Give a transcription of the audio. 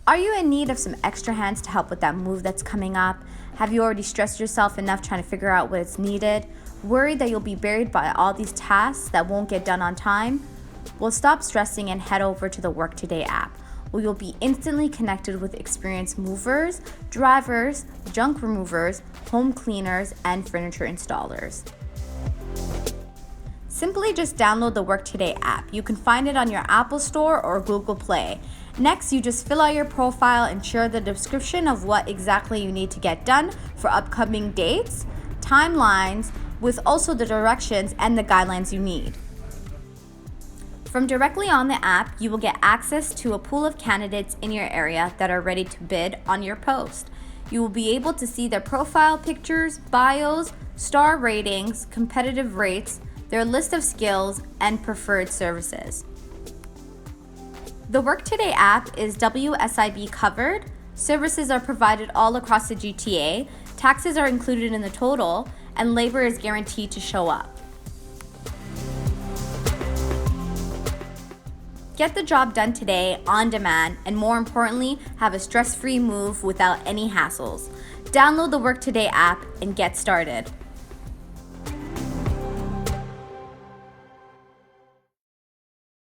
Are you in need of some extra hands to help with that move that's coming up? Have you already stressed yourself enough trying to figure out what is needed? Worried that you'll be buried by all these tasks that won't get done on time? Well, stop stressing and head over to the Work2Day app, where you'll be instantly connected with experienced movers, drivers, junk removers, home cleaners, and furniture installers. Simply just download the Work2Day app. You can find it on your Apple Store or Google Play. Next, you just fill out your profile and share the description of what exactly you need to get done for upcoming dates, timelines, with also the directions and the guidelines you need. From directly on the app, you will get access to a pool of candidates in your area that are ready to bid on your post. You will be able to see their profile pictures, bios, star ratings, competitive rates, their list of skills, and preferred services. The Work2Day app is WSIB covered, services are provided all across the GTA, taxes are included in the total, and labor is guaranteed to show up. Get the job done today, on demand, and more importantly, have a stress-free move without any hassles. Download the Work2Day app and get started.